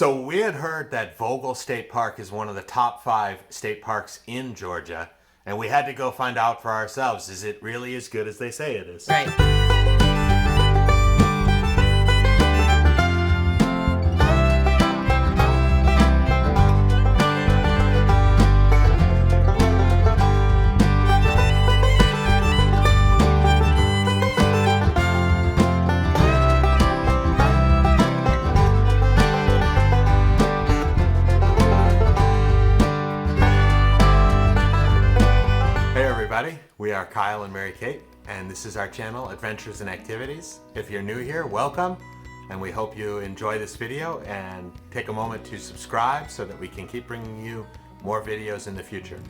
So we had heard that Vogel State Park is one of the top 5 state parks in Georgia, and we had to go find out for ourselves. Is it really as good as they say it is? Right. We are Kyle and Mary Kate, and this is our channel, Adventures and Activities. If you're new here, welcome, and we hope you enjoy this video and take a moment to subscribe so that we can keep bringing you more videos in the future.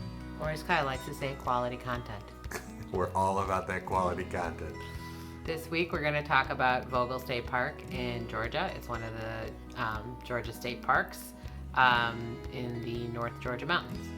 Or as Kyle likes to say, quality content. We're all about that quality content. This week we're going to talk about Vogel State Park in Georgia. It's one of the Georgia state parks in the North Georgia mountains.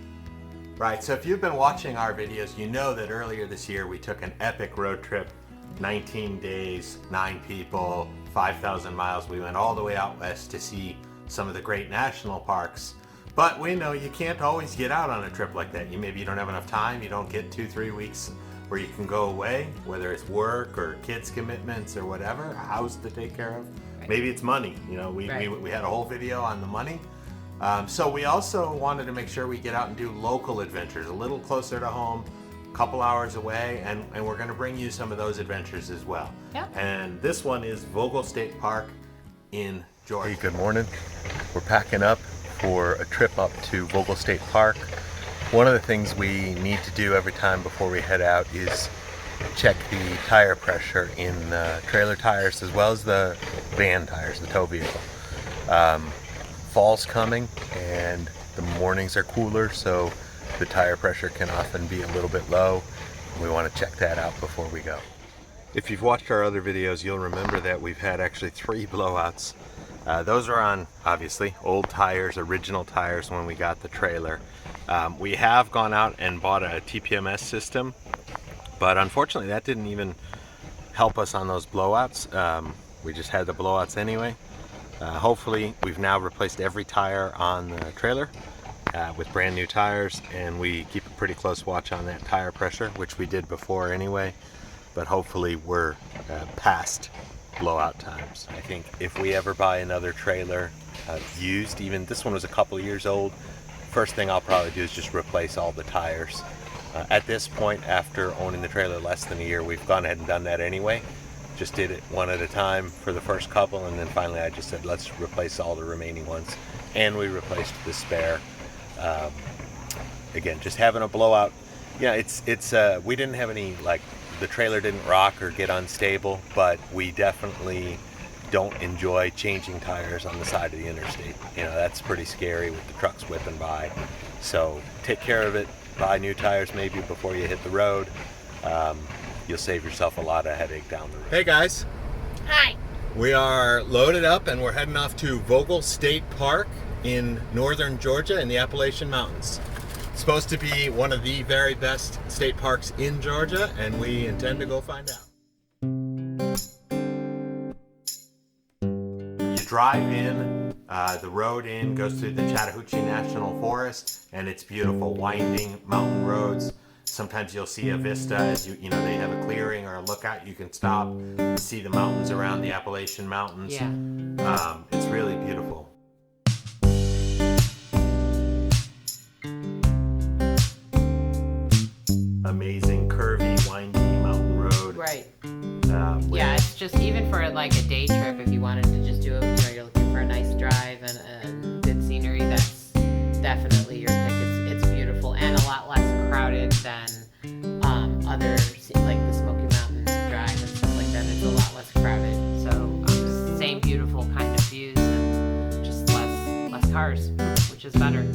Right, so if you've been watching our videos, you know that earlier this year we took an epic road trip, 19 days, 9 people, 5,000 miles. We went all the way out west to see some of the great national parks. But we know you can't always get out on a trip like that. Maybe you don't have enough time, you don't get 2-3 weeks where you can go away, whether it's work or kids commitments or whatever, a house to take care of. Right. Maybe it's money. You know, we had a whole video on the money. So we also wanted to make sure we get out and do local adventures, a little closer to home, a couple hours away, and we're going to bring you some of those adventures as well. Yep. And this one is Vogel State Park in Georgia. Hey, good morning. We're packing up for a trip up to Vogel State Park. One of the things we need to do every time before we head out is check the tire pressure in trailer tires as well as the van tires, the tow vehicle. Fall's coming and the mornings are cooler, so the tire pressure can often be a little bit low. We want to check that out before we go. If you've watched our other videos, you'll remember that we've had actually 3 blowouts. Those are on, obviously, old tires, original tires when we got the trailer. We have gone out and bought a TPMS system, but unfortunately that didn't even help us on those blowouts. We just had the blowouts anyway. Hopefully we've now replaced every tire on the trailer with brand new tires, and we keep a pretty close watch on that tire pressure, which we did before anyway, but hopefully we're past blowout times. I think if we ever buy another trailer used, even this one was a couple years old, first thing I'll probably do is just replace all the tires. At this point, after owning the trailer less than a year, we've gone ahead and done that anyway. Just did it one at a time for the first couple, and then finally I just said let's replace all the remaining ones, and we replaced the spare. Again, just having a blowout, yeah, it's we didn't have any, like, the trailer didn't rock or get unstable, but we definitely don't enjoy changing tires on the side of the interstate. You know, that's pretty scary with the trucks whipping by. So take care of it, buy new tires maybe before you hit the road. You'll save yourself a lot of headache down the road. Hey guys. Hi. We are loaded up and we're heading off to Vogel State Park in northern Georgia in the Appalachian Mountains. It's supposed to be one of the very best state parks in Georgia, and we intend to go find out. You drive in, the road in goes through the Chattahoochee National Forest, and it's beautiful, winding mountain roads. Sometimes you'll see a vista as you know, they have a clearing or a lookout. You can stop and see the mountains around the Appalachian Mountains. Yeah. It's really beautiful. Amazing, curvy, windy mountain road. Right. Yeah, it's just, even for like a day trip, if you wanted to just do it, you know, you're looking for a nice drive and good scenery, that's definitely your pick. It's beautiful and a lot less crowded than other, like the Smoky Mountain Drive and stuff like that. It's a lot less crowded, so same beautiful kind of views and just less cars, which is better.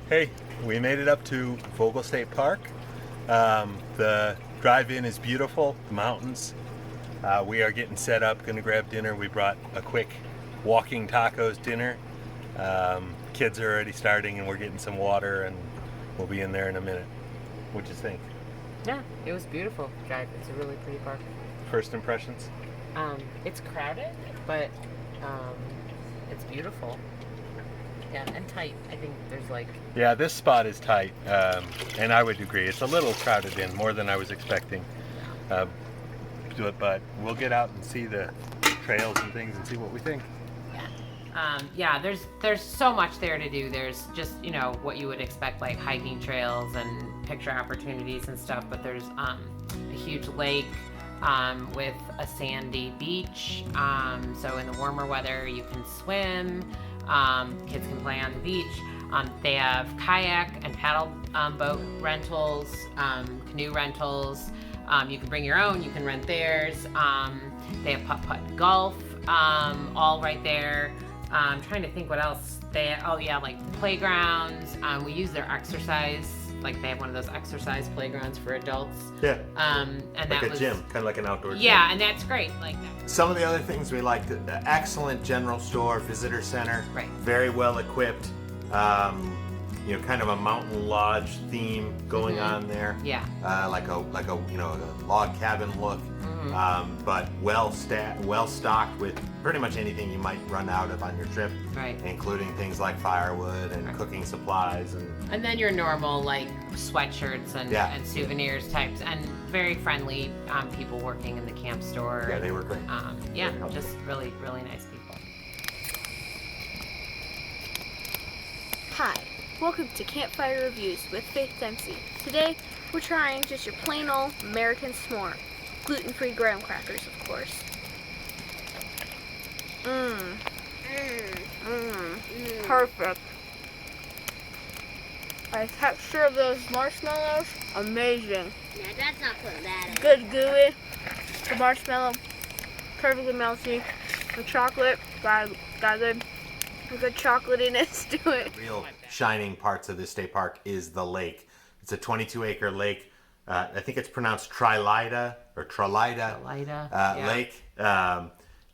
Hey, we made it up to Vogel State Park. The drive-in is beautiful, the mountains. We are getting set up, gonna grab dinner. We brought a quick walking tacos dinner. Kids are already starting and we're getting some water and we'll be in there in a minute. What'd you think? Yeah, it was beautiful drive. It's a really pretty park. First impressions? It's crowded, but it's beautiful. Yeah, and tight. I think there's like... Yeah, this spot is tight, and I would agree. It's a little crowded in, more than I was expecting. But we'll get out and see the trails and things and see what we think. Yeah, there's so much there to do. There's just, you know, what you would expect, like hiking trails and picture opportunities and stuff, but there's a huge lake with a sandy beach. So in the warmer weather, you can swim. Kids can play on the beach. They have kayak and paddle boat rentals, canoe rentals. You can bring your own, you can rent theirs. They have putt-putt golf, all right there. I'm trying to think what else. Like playgrounds. We use their exercise, like they have one of those exercise playgrounds for adults. Yeah. And like that a was, gym, kind of like an outdoor gym. Yeah, and that's great. Like that. Some of the other things we liked, the excellent general store, visitor center. Right. Very well equipped. You know, kind of a mountain lodge theme going on there. Yeah. Like a you know, a log cabin look. But well stocked with pretty much anything you might run out of on your trip. Right. Including things like firewood and cooking supplies And then your normal like sweatshirts and souvenirs types, and very friendly people working in the camp store. Yeah, they were great. Yeah, just really, really nice people. Hi, welcome to Campfire Reviews with Faith Dempsey. Today, we're trying just your plain old American s'more. Gluten-free graham crackers, of course. Perfect. The texture of those marshmallows, amazing. Yeah, that's not putting that in. Good gooey. The marshmallow, perfectly melty. The chocolate, got a good chocolatiness to it. Real shining parts of this state park is the lake. It's a 22-acre lake. I think it's pronounced Trahlyta or Trahlyta Lake,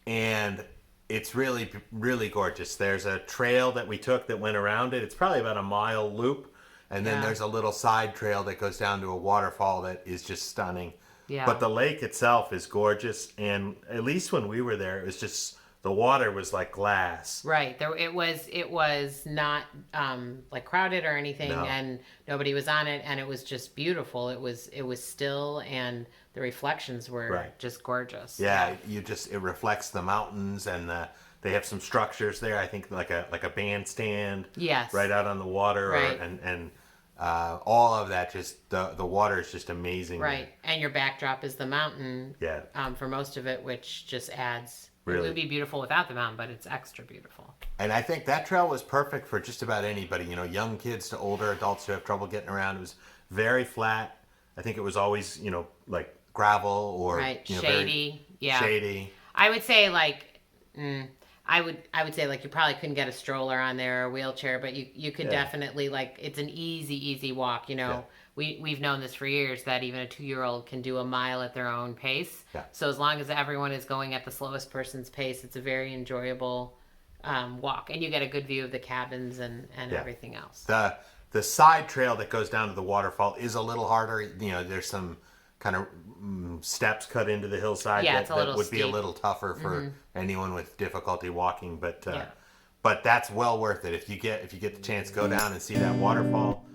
and it's really, really gorgeous. There's a trail that we took that went around it. It's probably about a mile loop, and then there's a little side trail that goes down to a waterfall that is just stunning. Yeah. But the lake itself is gorgeous, and at least when we were there, it was just the water was like glass. Right. It was not like crowded or anything, and nobody was on it, and it was just beautiful. It was still, and the reflections were just gorgeous. Yeah, it reflects the mountains, and they have some structures there. I think like a bandstand. Yes. Right out on the water, right. and all of that. Just the water is just amazing. Right, and your backdrop is the mountain. Yeah. For most of it, which just adds. Really? It would be beautiful without the mountain, but it's extra beautiful. And I think that trail was perfect for just about anybody, you know, young kids to older adults who have trouble getting around. It was very flat. I think it was always, you know, like gravel or you know, shady. Shady. I would say like I would say like you probably couldn't get a stroller on there or a wheelchair, but you could definitely, like, it's an easy walk, you know. Yeah. We've known this for years, that even a 2-year-old can do a mile at their own pace. Yeah. So as long as everyone is going at the slowest person's pace, it's a very enjoyable walk, and you get a good view of the cabins and everything else. The side trail that goes down to the waterfall is a little harder. You know, there's some kind of steps cut into the hillside that would be a little tougher for anyone with difficulty walking. But but that's well worth it if you get the chance. Go down and see that waterfall.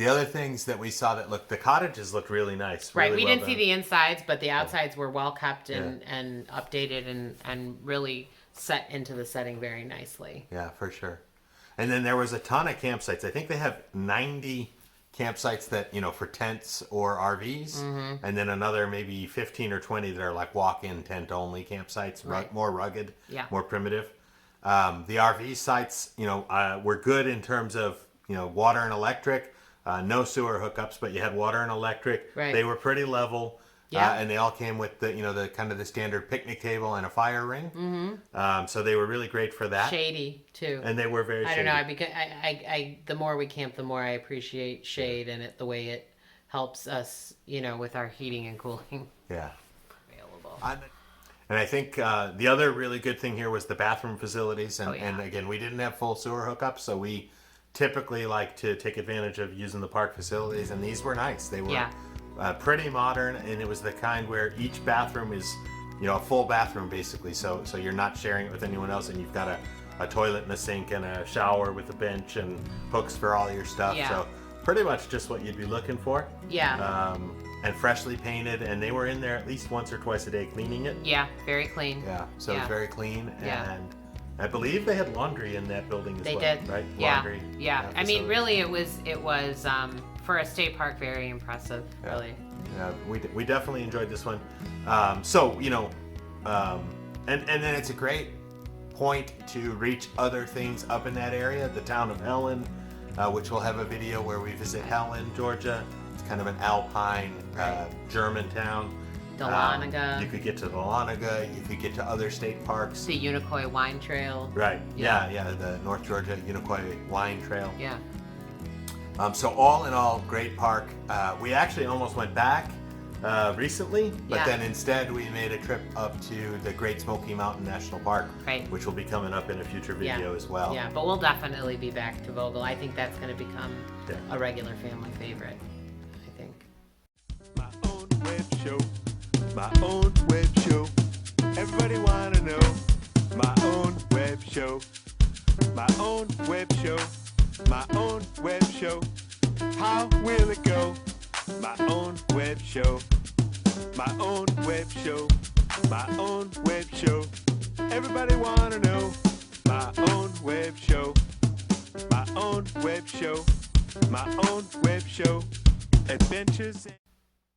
The other things that we saw that the cottages looked really nice. Right, really we well didn't see done. the insides, but the outsides were well kept and updated and really set into the setting very nicely. Yeah, for sure. And then there was a ton of campsites. I think they have 90 campsites that, for tents or RVs, and then another maybe 15 or 20 that are like walk-in tent only campsites, Right. more rugged, Yeah. more primitive. The RV sites, were good in terms of, water and electric, no sewer hookups, but you had water and electric. Right. They were pretty level. Yeah. And they all came with the kind of the standard picnic table and a fire ring. So they were really great for that. Shady too. And they were very shady. I don't know. I the more we camp, the more I appreciate shade and the way it helps us, with our heating and cooling Yeah. available. And I think the other really good thing here was the bathroom facilities. And, yeah. and again, we didn't have full sewer hookups, so we typically like to take advantage of using the park facilities. And these were nice. They were pretty modern, and it was the kind where each bathroom is, a full bathroom basically. So you're not sharing it with anyone else, and you've got a toilet and a sink and a shower with a bench and hooks for all your stuff. Yeah. So pretty much just what you'd be looking for. Yeah. And freshly painted, and they were in there at least once or twice a day cleaning it. Yeah, very clean. Yeah, so Yeah. it's very clean, Yeah. and I believe they had laundry in that building as They well. did. Right? Yeah. Laundry. Yeah. I mean, facility. really, it was for a state park, very impressive. Yeah. Really. Yeah, we definitely enjoyed this one. And then it's a great point to reach other things up in that area. The town of Helen, which will have a video where we visit Helen, Georgia. It's kind of an alpine German town. Dahlonega. You could get to Dahlonega. You could get to other state parks. The Unicoi Wine Trail. Right. Yeah. Yeah. The North Georgia Unicoi Wine Trail. Yeah. So all in all, great park. We actually almost went back recently, but Yeah. then instead we made a trip up to the Great Smoky Mountain National Park, Right. which will be coming up in a future video as well. Yeah, but we'll definitely be back to Vogel. I think that's going to become Yeah. a regular family favorite. I think. My own web show, my own web show. Everybody wanna know my own web show, my own web show, my own web show. How will it go? My own web show, my own web show, my own web show. Everybody wanna know my own web show, my own web show, my own web show. Adventures.